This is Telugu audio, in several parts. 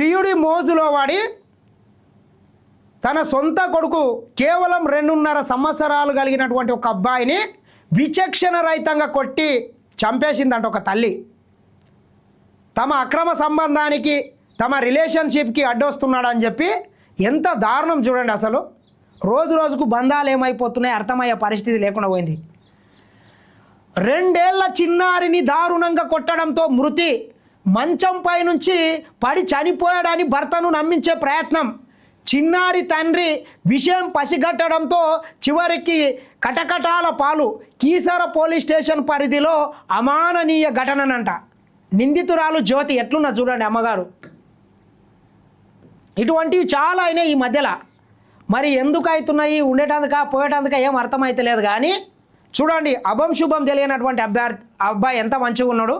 ప్రియుడి మోజులో వాడి తన సొంత కొడుకు కేవలం 2.5 సంవత్సరాలు కలిగినటువంటి ఒక అబ్బాయిని విచక్షణ రహితంగా కొట్టి చంపేసిందంట ఒక తల్లి. తమ అక్రమ సంబంధానికి తమ రిలేషన్షిప్కి అడ్డొస్తున్నాడని చెప్పి ఎంత దారుణం చూడండి. అసలు రోజు రోజుకు బంధాలు ఏమైపోతున్నాయి అర్థమయ్యే పరిస్థితి లేకుండా పోయింది. 2 ఏళ్ల చిన్నారిని దారుణంగా కొట్టడంతో మృతి. మంచంపై నుంచి పడి చనిపోయాడని భర్తను నమ్మించే ప్రయత్నం. చిన్నారి తండ్రి విషయం పసిగట్టడంతో చివరికి కటకటాల పాలు. కీసర పోలీస్ స్టేషన్ పరిధిలో అమాననీయ ఘటననంట. నిందితురాలు జ్యోతి ఎట్లున్నా చూడండి అమ్మగారు. ఇటువంటివి చాలా అయినాయి ఈ మధ్యలో. మరి ఎందుకు అవుతున్నాయి, ఉండేటందుక పోయేటందుక ఏం అర్థమైతే లేదు. కానీ చూడండి, అభం శుభం తెలియనటువంటి అబ్బాయి ఎంత మంచిగా ఉన్నాడు.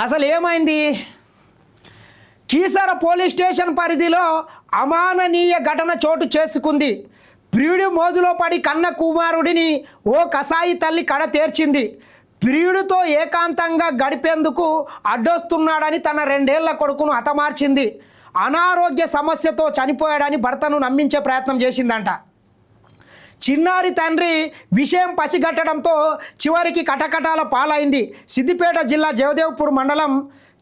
అసలు ఏమైంది? కీసర పోలీస్ స్టేషన్ పరిధిలో అమాననీయ ఘటన చోటు చేసుకుంది. ప్రియుడి మోజులో పడి కన్న కుమారుడిని ఓ కసాయి తల్లి కడ తీర్చింది. ప్రియుడితో ఏకాంతంగా గడిపేందుకు అడ్డొస్తున్నాడని తన 2 ఏళ్ల కొడుకును హతమార్చింది. అనారోగ్య సమస్యతో చనిపోయాడని భర్తను నమ్మించే ప్రయత్నం చేసిందంట. చిన్నారి తండ్రి విషయం పసిగట్టడంతో చివరికి కటకటాల పాలైంది. సిద్దిపేట జిల్లా జయదేవ్పూర్ మండలం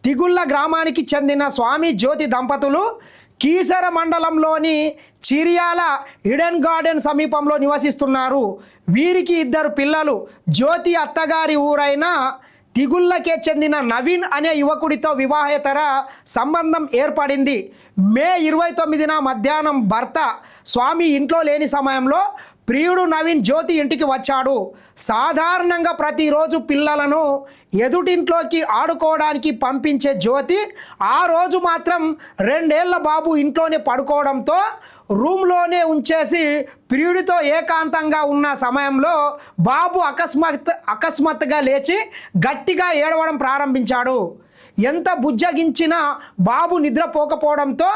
తిగుళ్ళ గ్రామానికి చెందిన స్వామి జ్యోతి దంపతులు కీసర మండలంలోని చిర్యాల ఈడెన్ గార్డెన్ సమీపంలో నివసిస్తున్నారు. వీరికి 2 పిల్లలు. జ్యోతి అత్తగారి ఊరైన తిగుళ్ళకే చెందిన నవీన్ అనే యువకుడితో వివాహేతర సంబంధం ఏర్పడింది. మే 29న మధ్యాహ్నం భర్త స్వామి ఇంట్లో లేని సమయంలో ప్రియుడు నవీన్ జ్యోతి ఇంటికి వచ్చాడు. సాధారణంగా ప్రతిరోజు పిల్లలను ఎదుటింట్లోకి ఆడుకోవడానికి పంపించే జ్యోతి ఆ రోజు మాత్రం 2 ఏళ్ల బాబు ఇంట్లోనే పడుకోవడంతో రూమ్లోనే ఉంచేసి ప్రియుడితో ఏకాంతంగా ఉన్న సమయంలో బాబు అకస్మాత్తుగా లేచి గట్టిగా ఏడవడం ప్రారంభించాడు. ఎంత బుజ్జగించినా బాబు నిద్రపోకపోవడంతో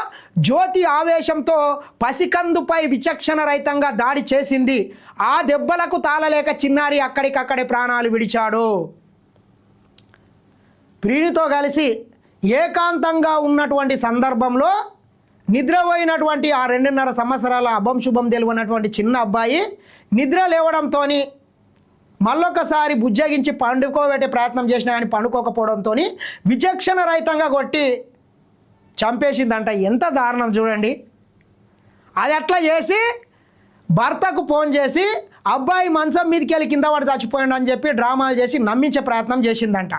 జ్యోతి ఆవేశంతో పసికందుపై విచక్షణ రహితంగా దాడి చేసింది. ఆ దెబ్బలకు తాళలేక చిన్నారి అక్కడికక్కడే ప్రాణాలు విడిచాడు. ప్రియుడితో కలిసి ఏకాంతంగా ఉన్నటువంటి సందర్భంలో నిద్రపోయినటువంటి ఆ 2.5 సంవత్సరాల అభంశుభం తెలియనటువంటి చిన్న అబ్బాయి నిద్ర లేవడంతో మళ్ళొకసారి బుజ్జగించి పండుకోబెట్టే ప్రయత్నం చేసినా కానీ పండుకోకపోవడంతో విచక్షణ రహితంగా కొట్టి చంపేసిందంట. ఎంత దారుణం చూడండి. అది అట్లా చేసి భర్తకు ఫోన్ చేసి అబ్బాయి మంచం మీదకి వెళ్ళి కింద పడి చచ్చిపోయాడు అని చెప్పి డ్రామాలు చేసి నమ్మించే ప్రయత్నం చేసిందంట.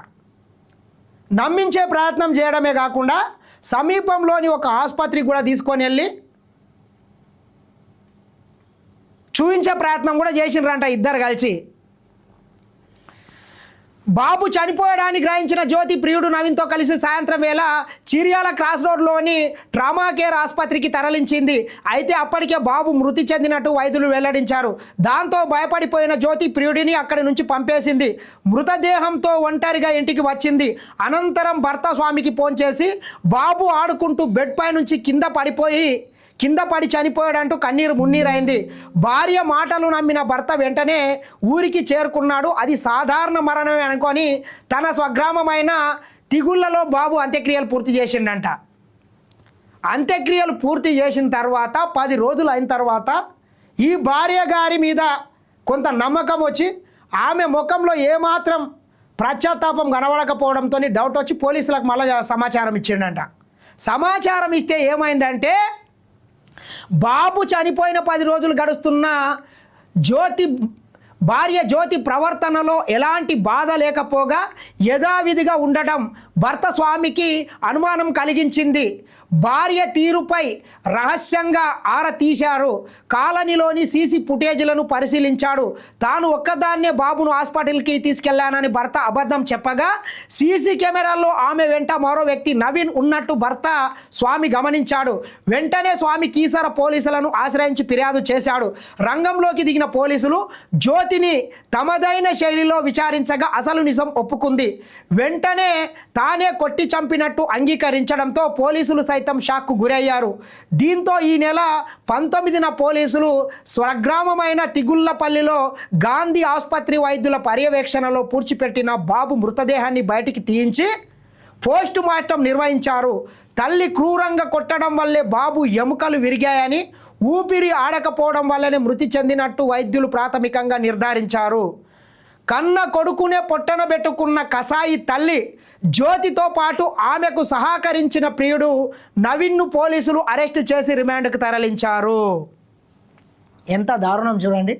నమ్మించే ప్రయత్నం చేయడమే కాకుండా సమీపంలోని ఒక ఆసుపత్రికి కూడా తీసుకొని వెళ్ళి చూపించే ప్రయత్నం కూడా చేసిండ్రంట 2 కలిసి. బాబు చనిపోయడాన్ని గ్రహించిన జ్యోతి ప్రియుడు నవీన్తో కలిసి సాయంత్రం వేళ చిర్యాల క్రాస్ రోడ్లోని ట్రామా కేర్ ఆసుపత్రికి తరలించింది. అయితే అప్పటికే బాబు మృతి చెందినట్టు వైద్యులు వెల్లడించారు. దాంతో భయపడిపోయిన జ్యోతి ప్రియుడిని అక్కడి నుంచి పంపేసింది. మృతదేహంతో ఒంటరిగా ఇంటికి వచ్చింది. అనంతరం భర్త స్వామికి ఫోన్ చేసి బాబు ఆడుకుంటూ బెడ్ పై నుంచి కింద పడి చనిపోయాడంటూ కన్నీరు మున్నీరైంది. భార్య మాటలు నమ్మిన భర్త వెంటనే ఊరికి చేరుకున్నాడు. అది సాధారణ మరణమే అనుకొని తన స్వగ్రామమైన తిగుళ్ళలో బాబు అంత్యక్రియలు పూర్తి చేసిండంట. అంత్యక్రియలు పూర్తి చేసిన తర్వాత 10 రోజులు అయిన తర్వాత ఈ భార్య గారి మీద కొంత నమ్మకం వచ్చి ఆమె ముఖంలో ఏమాత్రం పశ్చాత్తాపం కనబడకపోవడంతో డౌట్ వచ్చి పోలీసులకు మళ్ళీ సమాచారం ఇచ్చిండంట. సమాచారం ఇస్తే ఏమైందంటే బాబు చనిపోయిన 10 రోజులు గడుస్తున్న భార్య జ్యోతి ప్రవర్తనలో ఎలాంటి బాధ లేకపోగా యథావిధిగా ఉండటం భర్త స్వామికి అనుమానం కలిగించింది. భార్య తీరుపై రహస్యంగా ఆరా తీశారు. కాలనీలోని సీసీ ఫుటేజ్లను పరిశీలించాడు. తాను ఒక్కదాన్నే బాబును హాస్పిటల్కి తీసుకెళ్లానని భర్త అబద్ధం చెప్పగా సీసీ కెమెరాల్లో ఆమె వెంట మరో వ్యక్తి నవీన్ ఉన్నట్టు భర్త స్వామి గమనించాడు. వెంటనే స్వామి కీసర పోలీసులను ఆశ్రయించి ఫిర్యాదు చేశాడు. రంగంలోకి దిగిన పోలీసులు జ్యోతిని తమదైన శైలిలో విచారించగా అసలు నిజం ఒప్పుకుంది. వెంటనే తానే కొట్టి చంపినట్టు అంగీకరించడంతో పోలీసులు సైతం షాక్కు గురయ్యారు. దీంతో ఈ నెల 19న పోలీసులు స్వగ్రామమైన తిగుళ్ళపల్లిలో గాంధీ ఆసుపత్రి వైద్యుల పర్యవేక్షణలో పూడ్చిపెట్టిన బాబు మృతదేహాన్ని బయటికి తీయించి పోస్ట్ మార్టం నిర్వహించారు. తల్లి క్రూరంగా కొట్టడం వల్లే బాబు ఎముకలు విరిగాయని, ఊపిరి ఆడకపోవడం వల్లనే మృతి చెందినట్టు వైద్యులు ప్రాథమికంగా నిర్ధారించారు. కన్న కొడుకునే పొట్టన పెట్టుకున్న కసాయి తల్లి జ్యోతితో పాటు ఆమెకు సహకరించిన ప్రియుడు నవీన్ను పోలీసులు అరెస్టు చేసి రిమాండ్కు తరలించారు. ఎంత దారుణం చూడండి.